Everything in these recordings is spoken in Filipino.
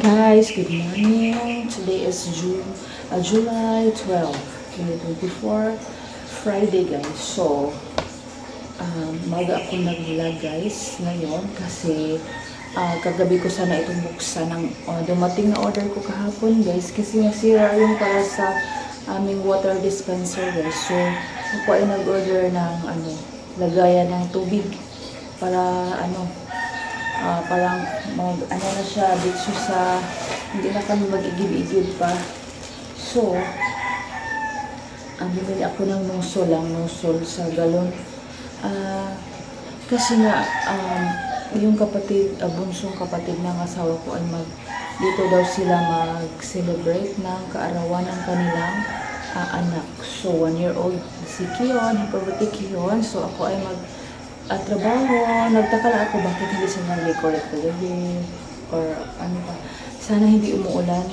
Guys, good morning. Today is July 12, 2024, Friday guys. So, maga ako nag-vlog guys ngayon kasi kagabi ko sana itong buksan ng dumating na order ko kahapon guys kasi nasira yung para sa aming water dispenser guys. So, ako ay nag-order ng lagayan ng tubig para parang na siya dito sa hindi na kami mag-igib-igib pa. So, bumili ako ng nozzle sa galon. Kasi nga yung bunsong kapatid ng asawa ko ay dito daw sila mag-celebrate ng kaarawan ng kanilang anak. So, 1-year-old si Kion, happy birthday Kion. So, ako ay trabaho. Nagtaka lang ako bakit hindi sila nag-record kagabi or ano pa. Sana hindi umuulan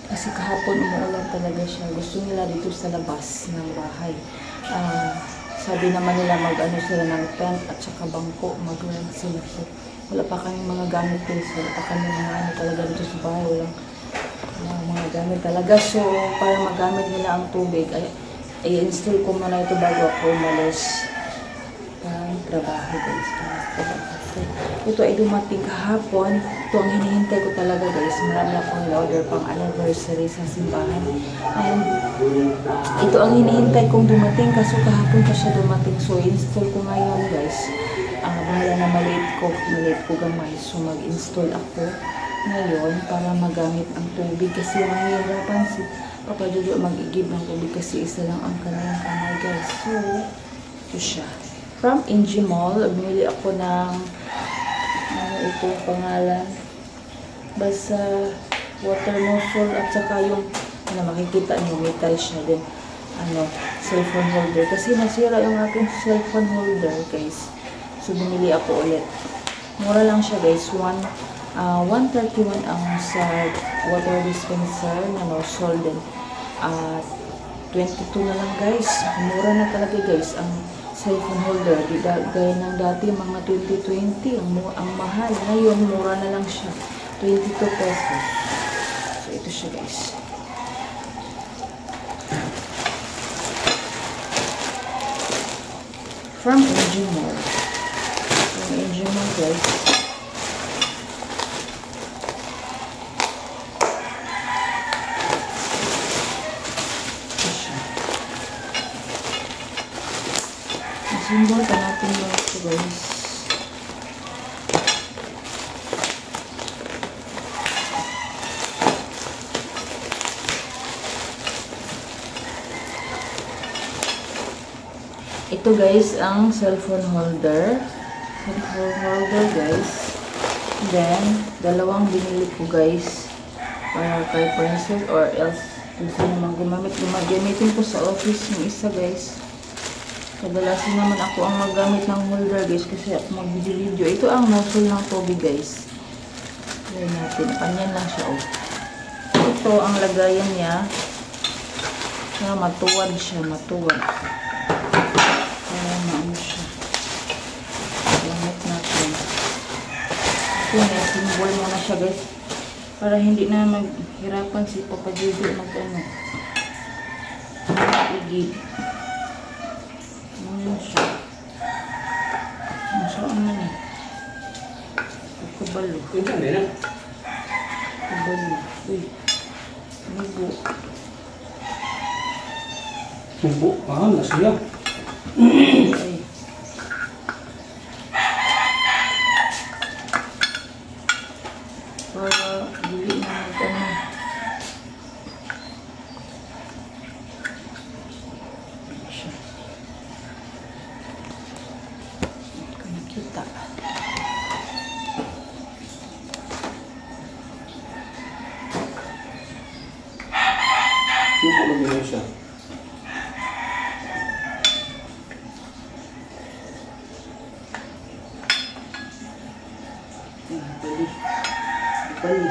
kasi kahapon umuulan talaga siya. Gusto nila dito sa labas ng bahay. Sabi naman nila sila ng tent at saka bangko, mag-rent sila. So, wala pa kaming mga gamit guys. Wala pa kami mga talaga dito sa bahay. Walang mga gamit talaga. So, para magamit nila ang tubig, i-install ko muna ito bago ako umalis trabaho guys. Ito ay dumating kahapon. Ito ang hinihintay ko talaga guys. Marami akong order pang anniversary sa simbahan. And ito ang hinihintay kong dumating kaso kahapon pa siya dumating. So install ko ngayon guys. Bahala na malate ko gamay. So mag-install ako ngayon para magamit ang tubig kasi mahihirapan si Papa Jojo mag-igib ng tubig kasi isa lang ang kanyang kamay guys. So ito siya. From NG Mall, bumili ako ng itong pangalan basta water nozzle at saka yung makikita nyo metal siya din cellphone holder kasi nasira yung aking cellphone holder guys. So bumili ako ulit, mura lang siya guys. 131 ang sa water dispenser na nozzle din, 22 na lang guys. Mura na talaga guys ang cellphone holder. Gaya ng dati mga 2020 ang mahal. Ngayon mura na lang siya, 22 pesos. So ito siya guys. From NG Mall. From NG Mall guys. Simbol pa natin ito guys. Ito guys ang cellphone holder. Cellphone holder guys. Then, dalawang binili ko guys para kay princess or else kung sino naman gumamitin ko sa office yung isa guys. Kadalasan naman ako ang maggamit ng holder guys kasi ako mag-video. Ito ang nozzle ng tubig guys. Lagyan natin. Panyan lang siya. Ito ang lagayan niya. Matuwad siya. Matuwad. Kaya maano siya. Gamit natin. Ito may symbol muna siya guys. Para hindi na maghirapan si Papa Jojo igib. Masaan na ni? Kabalo. Kabalo. Uy. Mubo. Mubo? Nasiya. Ay. Para dili na kita. Mubo lang yun siya. Bali.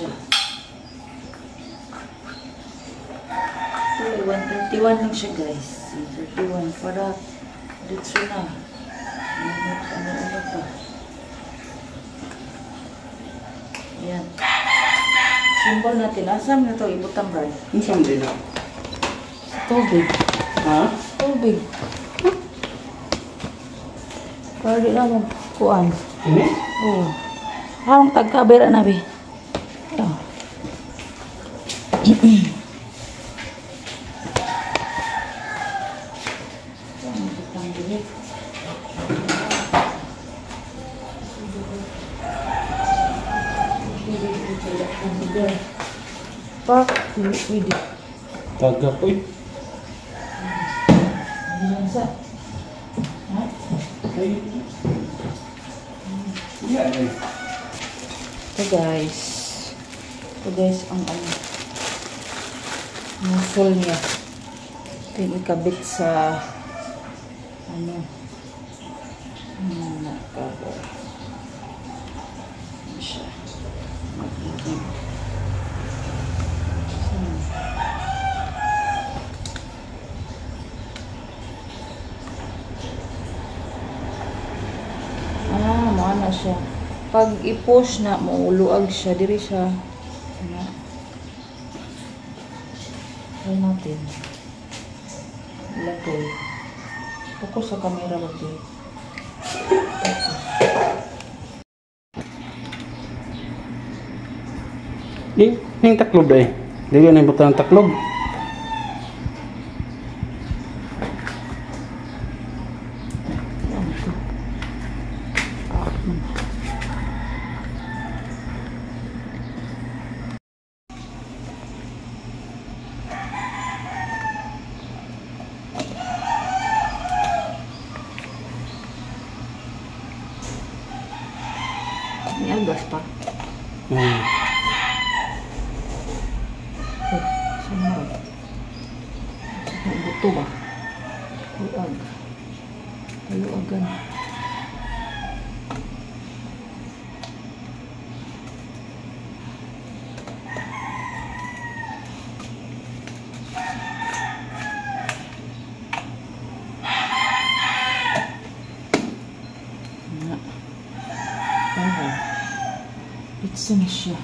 siya. So, I want to 31 lang siya guys. 31 para dito na. Ano pa. Ayan. Symbol natin. Asam na ito ibutang brad. Ang saan din na? Tubig. Ha? Tubig. Para di na magkuhan. Ini? Oo. Harang tagkabera na, be. Ito. Pak, pwede. Taga po eh. Bilansa. Ha? Ay. Yeah, eh. Ito guys. Ito guys ang muscle niya. Ito yung ikabit sa nakakabo. Siya. Magiging. Maana siya. Pag i-push na, mauluag siya. Diri siya. Try natin. Ilagay. Focus sa camera lagi. Yung taklob eh. Hindi ka na ibutang taklob. May algas pa. Sumaro. Buto ba? Luag. Luagan. Ito na siya.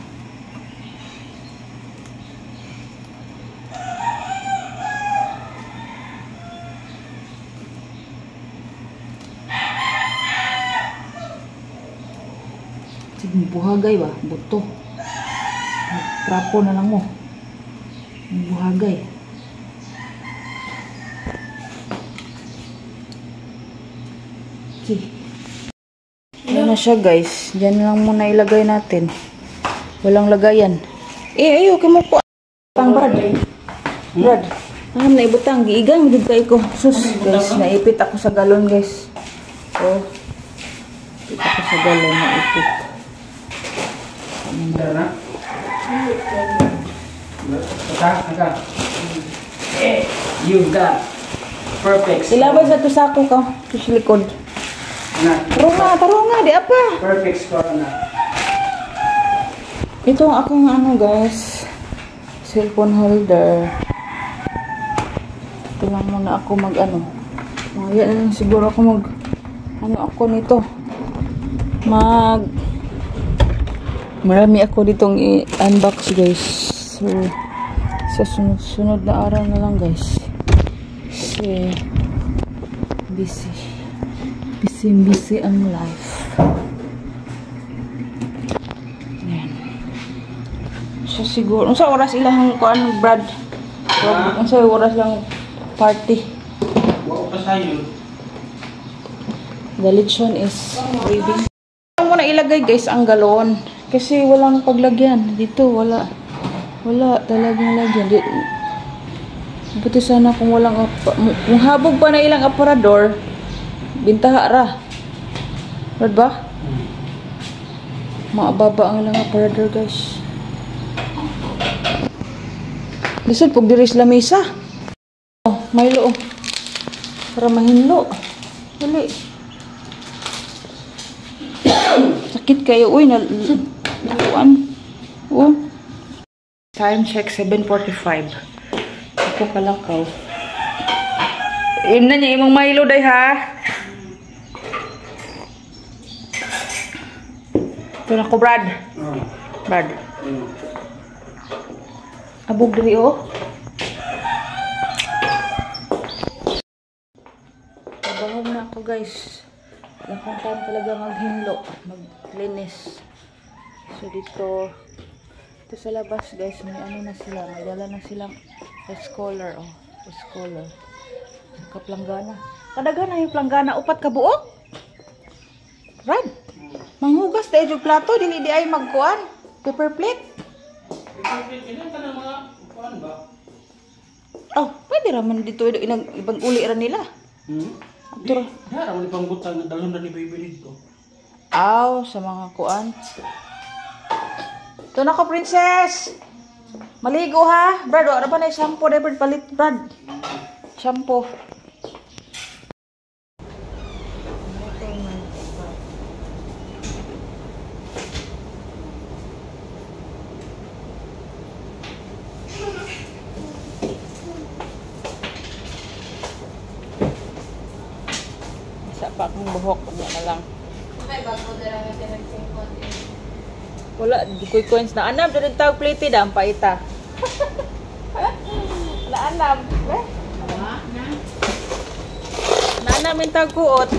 Sige, buhagay ba? Buto. Trapo na lang mo. Buhagay. Okay. Ayan na siya guys. Diyan lang muna ilagay natin. Walang lagayan. Ayo, kimo po. Tang Brad. Brad. Na ibutang. Giigang, gigay ko. Sus, guys. Naipit ako sa galon guys. Oh. Ipit ako sa galon. Naipit. Tara. Aka. You got perfect. Ilabay sa to sako ka. Sa likod. Tarunga, di apa? Perfect score na. Ito ang akong guys. Cellphone holder. Ito lang muna ako Yan lang siguro ako ako nito. Marami ako ditong i-unbox guys. So, sa sunod na araw na lang guys. Kasi, busy ang life. Yan. So, siguro, unsa oras ilang kuan Brad? Unsa oras lang party? Wow, pasayo. The lechon is waving. Mo na ilagay guys ang galon kasi walang paglagyan dito, wala talagang lagyan. Buti sana kung walang kung habog pa na ilang aparador, bintaha ra. Right ba? Maababa ang ilang aparador guys. Lisod pag diri sa lamesa. Oh, Milo. Para mahinlo. Dali. Sakit kayo. Uy, naluan. Oh. Time check, 7:45. Ako kalakaw. Yun na niya imong Milo day ha. Ito na ko Brad. Brad. Abog diri oh. Trabaho na ako guys. Lakang time talaga maghinlo, maglinis. So dito sa labas guys, may ano na sila, may dala na silang scholar oh, scholar. Kaplanggana. Kadaghan yung planggana upat ka buok. Brad. Manghugas tayo yung plato, dili di ay magkuan. Paper plate. Ilan ka ng mga kuan ba? Oh, pwede raman dito ibang uli ra nila. Tura. Dara mo pang butang dalhon na ni bibilid ko. Aw, sa mga kuan. Ito na ko, princess. Maligo ha. Brad, wala ba na yung shampoo? Dapat palit, Brad. Shampoo. Isa pa akong buhok. Ano na lang. Wala, di ko'y coins na anam. Doon tawag plated ang paita. Naanam. Naanam yung tawag kuot.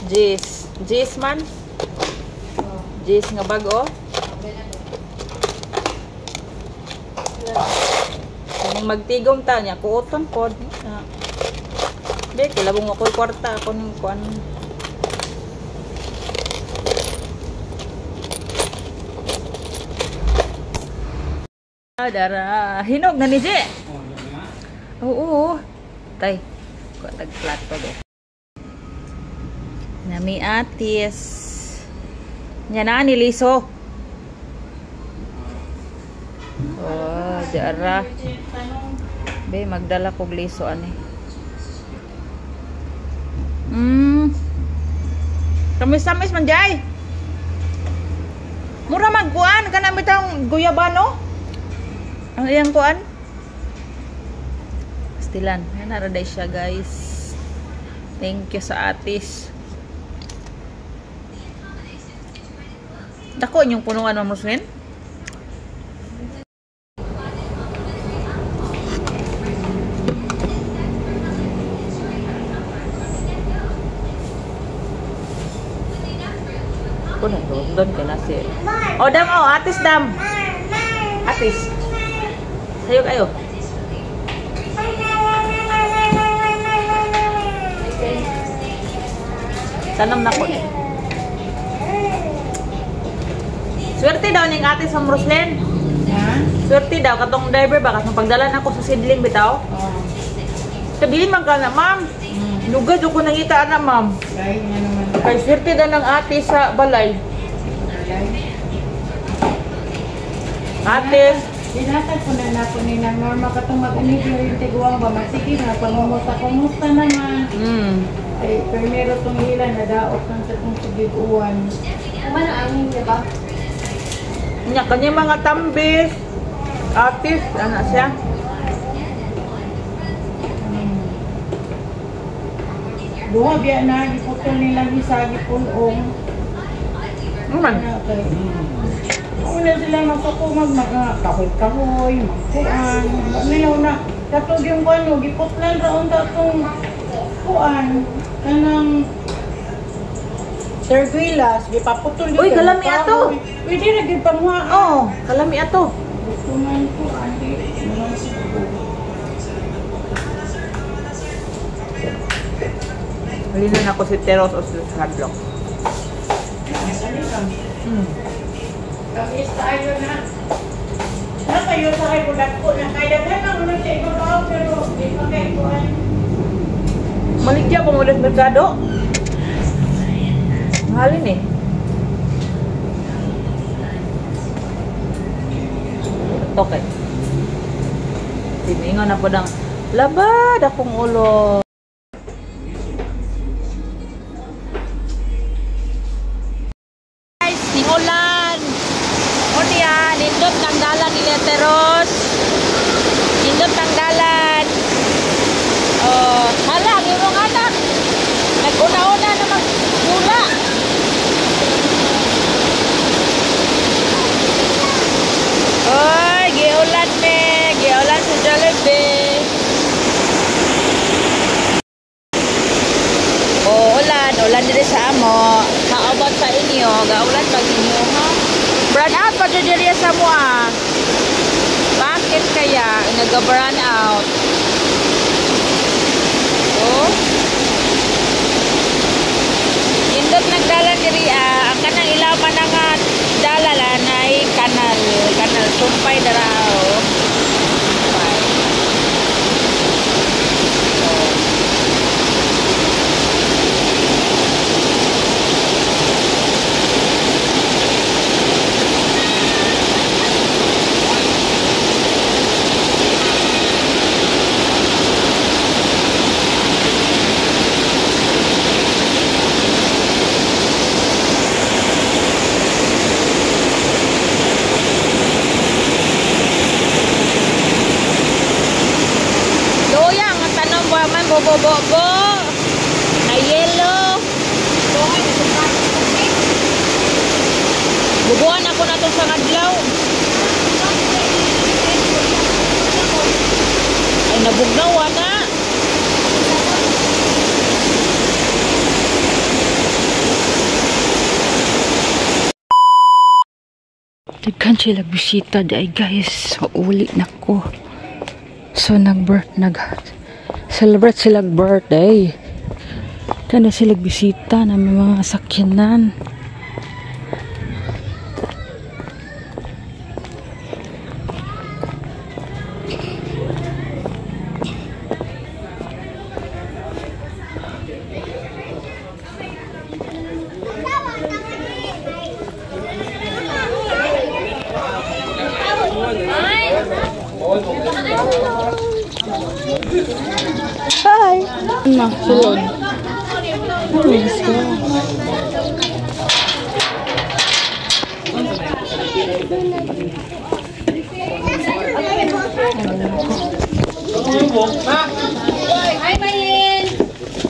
Jis. Jis man. Jis nga bago. Kung magtigom ta niya, kuoton po. Di, kilabong ako'y kwarta. Ako nung kuan. Dara, hinog na ni Je. Oo. Tay, ko tag plato do. Nami atis. Nya na ni liso. Oh, dara. Be magdala kog liso ani. Kamis-kamis man jay. Mura magkuan kana bitang guyabano. Ang iyang kuan? Pastilan. Yan, naraday siya guys. Thank you sa atis. Dako yung punuan mo Muslin? Ako na doon ka na si. O dam o, atis dam. Atis. Sayo kayo. Tanam na ko. Swerte daw ning ate sa Roslyn. Ha? Swerte daw katong driver ba katong pagdala na ko sa sidling bitaw. Oh. Sabihin man ka na, ma'am. Lugad ko nangita na, ma'am. Kay nga naman. Kay swerte daw ng ate sa balay. Ate. Dinatag ko na napo ni na norma katong mag-inibyo yung tiguang ba masige na pangumusta naman. Ay primero tong ilan na daot ng tatong sigiguan. Kumano angin niya ba? Nya kanya mga tambis. Artist ana siya. Duha biya na giputol nila hisagi pulong. Man. Una sila makakumag kahoy-kahoy, magkuan. Nilaw na, katog yung kuan, giputlan raon tatong kuan. Kanang serguilas, gipaputol Uy, kalami ato. Pwede na gipangwa. Oh, kalami ato. Kuman kuan. Halinan ako si Teros o si Hadlock. Kapis tayo na. Na kayo sa kayo ko na kaya na lang ulit sa ibang tao pero di pa kayo kuhan. Maligya kung ulit merkado. Mahalin eh. Ito kay. Tiningon na po ng labad akong ulo. Ulan. O niya, nindot ng dalan ni Teros. Nindot ng dalan. Oh. ulan diri sa amo. How about sa inyo? Gaulan pag inyo, ha? Brand out pa diri sa mo, ah. Bakit kaya nag-brand out? Oh. Indot nagdala diri, ah. Ang kanang ilaman na nga dalala na kanal sumpay dara, oh. Sumpay. Bobo na yellow. Bubuan ako na itong sangadlaw. Ay, nabugnawa na. Tigkan sila bisita day guys. So, uli na ko. So, celebrate silang birthday. Kana silang bisita na may mga sakyanan. Hi! Ma, sulod. Let's go. Hi, Mayin!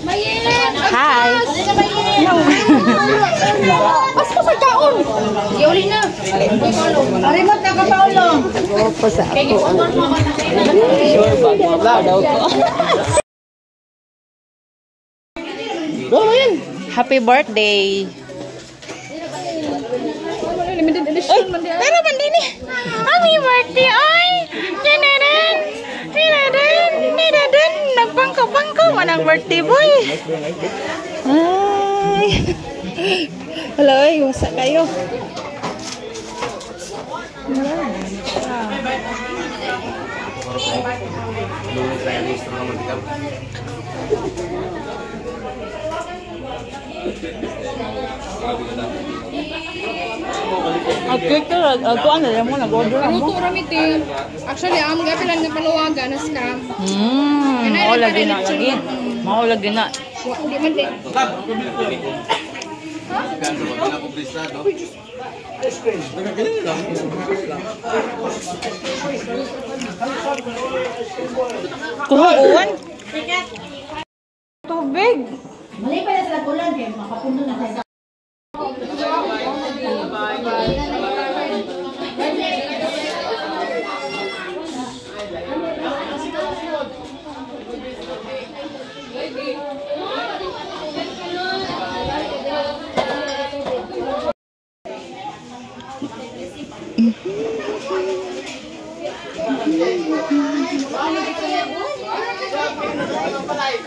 Mayin! Hi! Basta sa kaon! Yuli na! Arimot na ka, Paolo! Opo sa ako. Happy birthday! Pero man din eh! Happy birthday! Ay! Dinadan! Dinadan! Dinadan! Nagpangko-pangko! Manang birthday boy! Ay! Hello, iwasa kayo. Okay, ako ano yan mo, nag-order mo? Luto ramiti. Actually, ang gapilan nga paluwaga na scam. Maulagi na lagi. Maulagi na. Hindi man din. Kuhaguan? Tubig. Mali pa na sa bulan, kaya makapuno na tayo.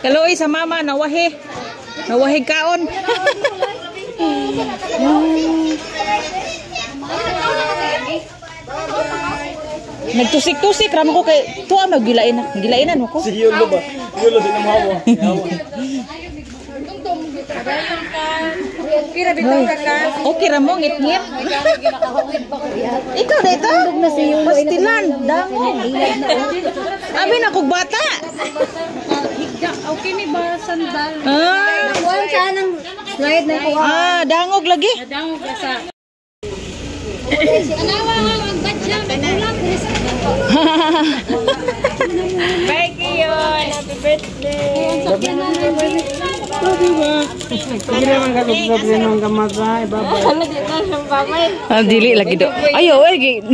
Kaloy sa mama, nawahi. Nawahi kaon. Nagtusik-tusik ramo ko kay tuwa magilain na. Gilainan mo ko. Si Yolo ba? Yolo din ang mahawa. Okay ra mo ngit-ngit. Ikaw dito. Pastilan, dango. Abi na kog bata. Okay ni ba sandal? Ah, Kuhan ka ng slide na kuha. dangog lagi. Dangog ka sa Anawa nga ang badya. Kulang. Thank you. Happy birthday. Sige naman ka sabi nang gamagay, babay. Dili lagi do. Ayo,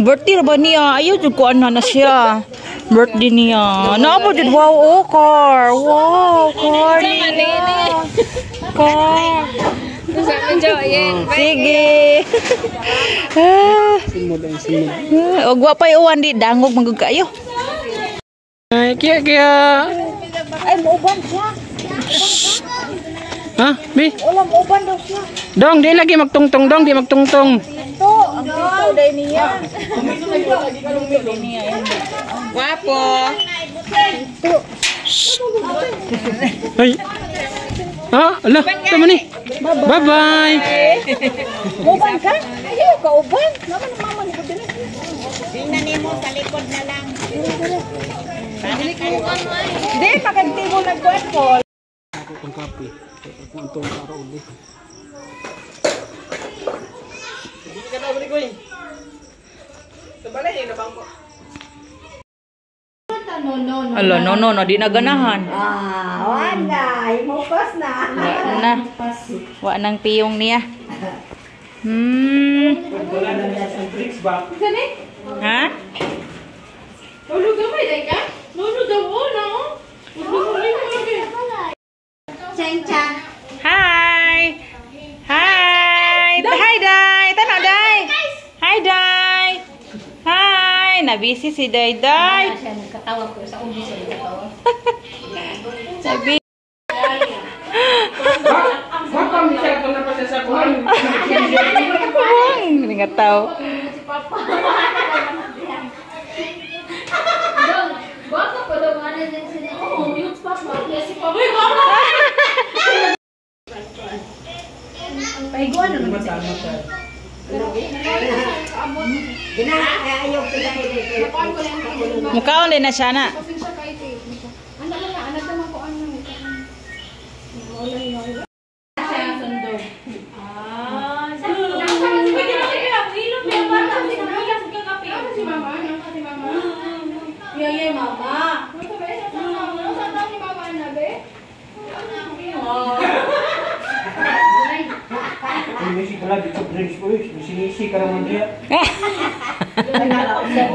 birthday ra ba niya? Ayo jud ko ana na siya. Birthday niya. Naabo jud wow, car. Wow, car niya. Ka. Sige. Ah. Simod ang simod. Og wa pay uwan di dangog magug kayo. Ay, kaya. Ay, mauban siya. Ha? Bi? Ulam uban daw siya. Dong, di lagi magtungtong dong, di magtungtong. Ito, ang tito day niya. Guwapo. Ay. Ha? Ala, tama ni. Bye-bye. Uban ka? Ayaw ka uban. Mama ni ko din. Hindi, makagtibo nagkuhan ko. Ako pang kape. Ako ang tong araw ulit. Ala, no, di na ganahan. Wala. Imupas na. Wa na. Wa nang piyong niya. Ha? Cheng-chang. Hi! Hi! Hi, Day! Tanaw, Day! Hi, Day! Hi! Nabisi si Day, Day! Siya nagkatawa ko sa umbis siya nagkatawa. Sabi. Hindi nga tao. Baka pa daw nga na din sila. Oh, yung papa. Si papa. Paiguan naman siya. Mukhaon din na siya na. Ini si pala dito drinks ko, sinisi ka naman dia. Nalaot siya.